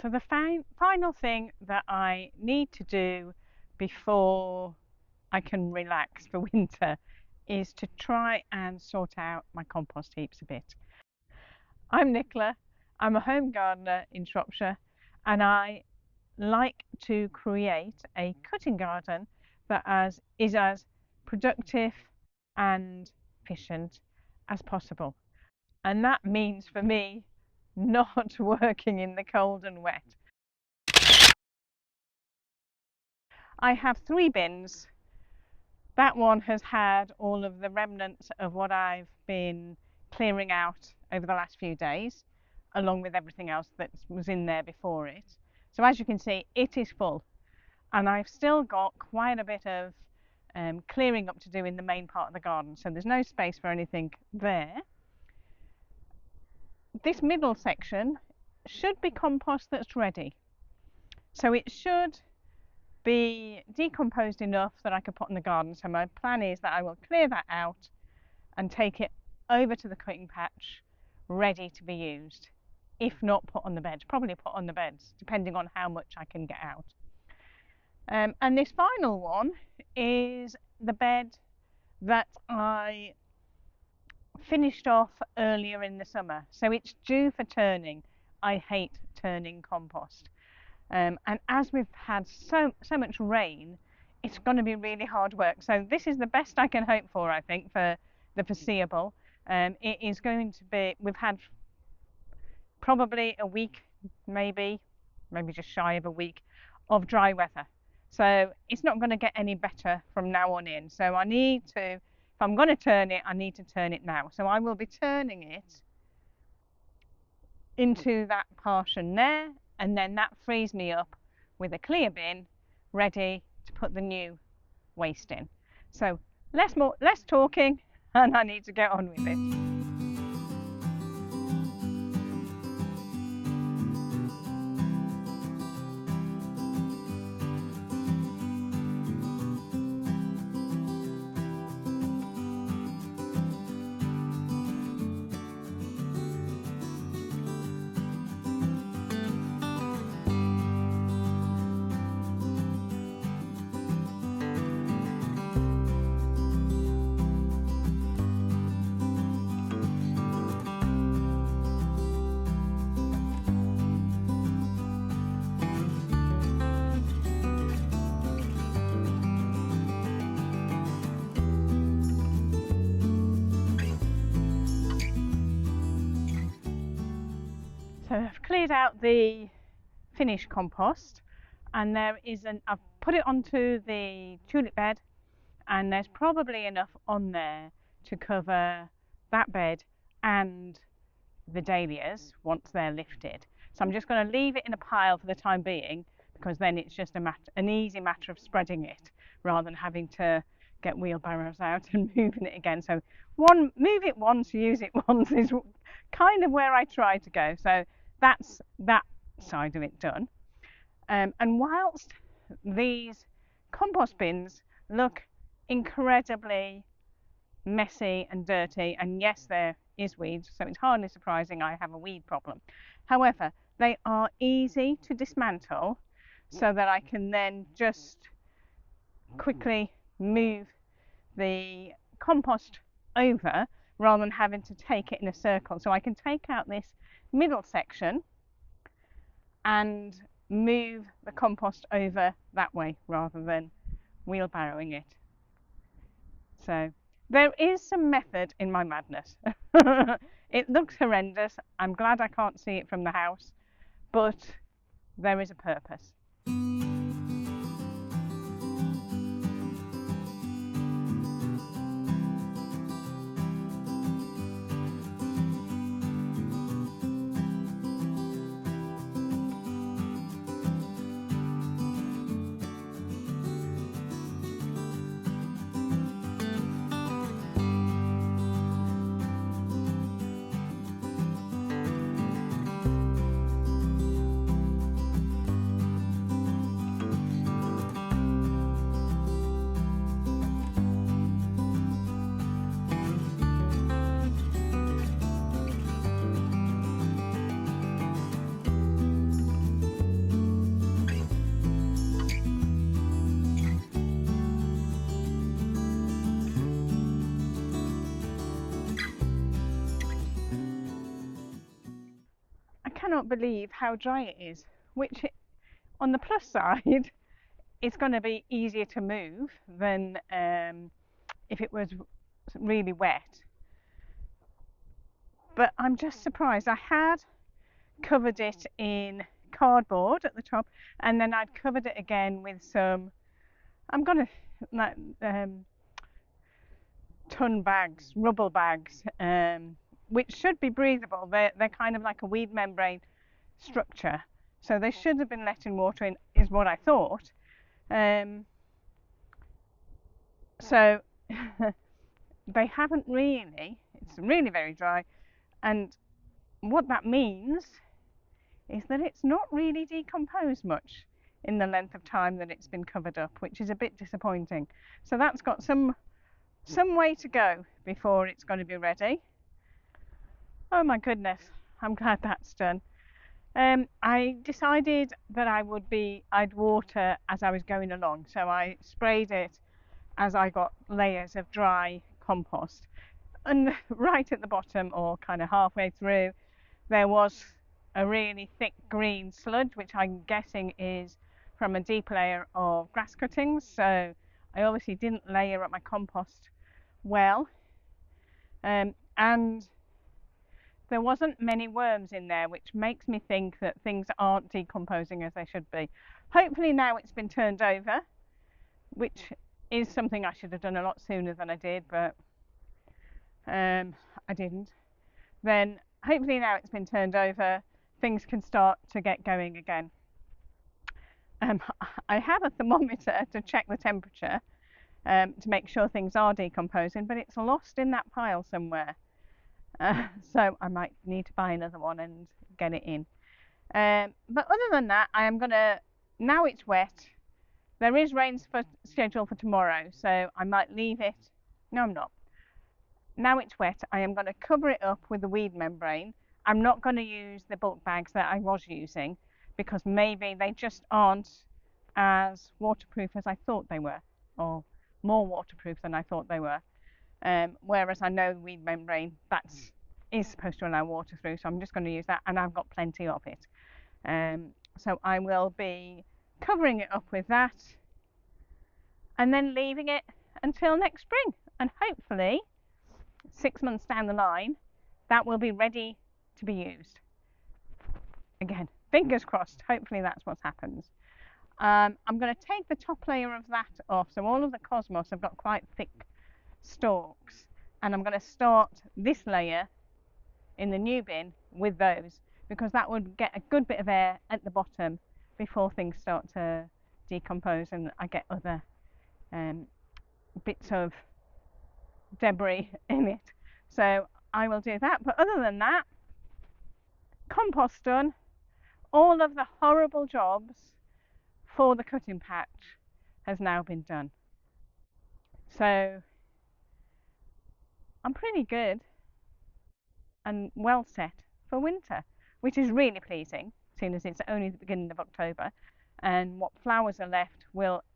So the final thing that I need to do before I can relax for winter is to try and sort out my compost heaps a bit. I'm Nicola, I'm a home gardener in Shropshire, and I like to create a cutting garden that is as productive and efficient as possible. And that means for me not working in the cold and wet. I have 3 bins. That one has had all of the remnants of what I've been clearing out over the last few days, along with everything else that was in there before it. So as you can see, it is full, and I've still got quite a bit of clearing up to do in the main part of the garden, so there's no space for anything there. This middle section should be compost that's ready, so it should be decomposed enough that I could put in the garden. So my plan is that I will clear that out and take it over to the cutting patch ready to be used. If not put on the beds, probably put on the beds, depending on how much I can get out. And this final one is the bed that I finished off earlier in the summer. So it's due for turning. I hate turning compost. And as we've had so much rain, it's going to be really hard work. So this is the best I can hope for, I think, for the foreseeable. It is going to be, we've had probably a week, maybe just shy of a week of dry weather. So it's not going to get any better from now on in. So I need to, if I'm going to turn it, I need to turn it now. So I will be turning it into that portion there, and then that frees me up with a clear bin ready to put the new waste in. So less talking, and I need to get on with it. So I've cleared out the finished compost, and I've put it onto the tulip bed, and there's probably enough on there to cover that bed and the dahlias once they're lifted. So I'm just going to leave it in a pile for the time being, because then it's just an easy matter of spreading it rather than having to get wheelbarrows out and moving it again. So move it once, use it once is kind of where I try to go. So that's that side of it done. And whilst these compost bins look incredibly messy and dirty, and yes, there is weeds, so it's hardly surprising I have a weed problem. However, they are easy to dismantle so that I can then just quickly move the compost over rather than having to take it in a circle. So I can take out this middle section and move the compost over that way rather than wheelbarrowing it. So there is some method in my madness. It looks horrendous. I'm glad I can't see it from the house, but there is a purpose. cannot believe how dry it is, which on the plus side, it's going to be easier to move than if it was really wet. But I'm just surprised. I had covered it in cardboard at the top, and then I'd covered it again with some, I'm going to, like, ton bags, rubble bags, which should be breathable. They're kind of like a weed membrane structure, so they should have been letting water in, is what I thought. So they haven't really. It's really very dry, and what that means is that it's not really decomposed much in the length of time that it's been covered up, which is a bit disappointing. So that's got some way to go before it's going to be ready. Oh my goodness, I'm glad that's done. I decided that I'd water as I was going along, so I sprayed it as I got layers of dry compost. And right at the bottom, or kind of halfway through, there was a really thick green sludge, which I'm guessing is from a deep layer of grass cuttings. So I obviously didn't layer up my compost well. And there wasn't many worms in there, which makes me think that things aren't decomposing as they should be. Hopefully now it's been turned over, which is something I should have done a lot sooner than I did, but I didn't. Then hopefully now it's been turned over, things can start to get going again. I have a thermometer to check the temperature to make sure things are decomposing, but it's lost in that pile somewhere. So I might need to buy another one and get it in. But other than that, I am going to, now it's wet, there is rain scheduled for tomorrow, so I might leave it. No, I'm not. Now it's wet, I am going to cover it up with the weed membrane. I'm not going to use the bulk bags that I was using because maybe they just aren't as waterproof as I thought they were, or more waterproof than I thought they were. Whereas I know the weed membrane is supposed to allow water through, so I'm just going to use that, and I've got plenty of it. So I will be covering it up with that and then leaving it until next spring, and hopefully 6 months down the line that will be ready to be used. Again, fingers crossed, hopefully that's what happens. I'm going to take the top layer of that off. So all of the cosmos have got quite thick stalks, and I'm going to start this layer in the new bin with those, because that would get a good bit of air at the bottom before things start to decompose and I get other bits of debris in it. So I will do that, but other than that, compost done. All of the horrible jobs for the cutting patch has now been done. So I'm pretty good and well set for winter, which is really pleasing, seeing as it's only the beginning of October, and what flowers are left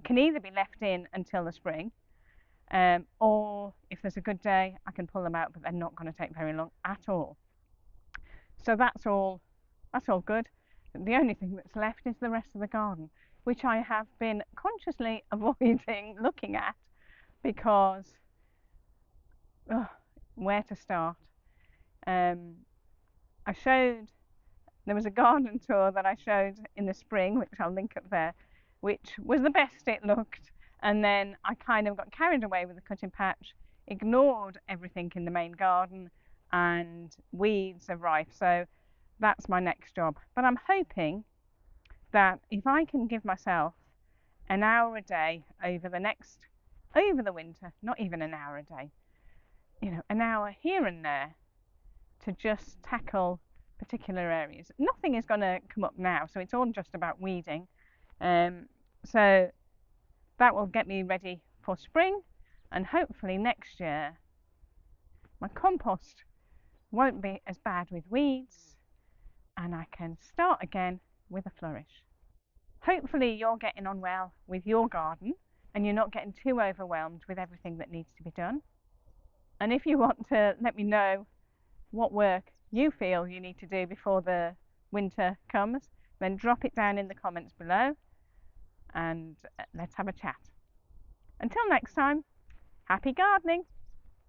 can either be left in until the spring, or if there's a good day, I can pull them out, but they're not going to take very long at all. So that's all good. The only thing that's left is the rest of the garden, which I have been consciously avoiding looking at because where to start? There was a garden tour that I showed in the spring, which I'll link up there, which was the best it looked, and then I kind of got carried away with the cutting patch, ignored everything in the main garden, and weeds are rife. So that's my next job. But I'm hoping that if I can give myself an hour a day over the winter, not even an hour a day, an hour here and there to just tackle particular areas. Nothing is going to come up now, so it's all just about weeding. So that will get me ready for spring, and hopefully next year my compost won't be as bad with weeds, and I can start again with a flourish. Hopefully you're getting on well with your garden and you're not getting too overwhelmed with everything that needs to be done. And if you want to let me know what work you feel you need to do before the winter comes, then drop it down in the comments below and let's have a chat. Until next time, happy gardening!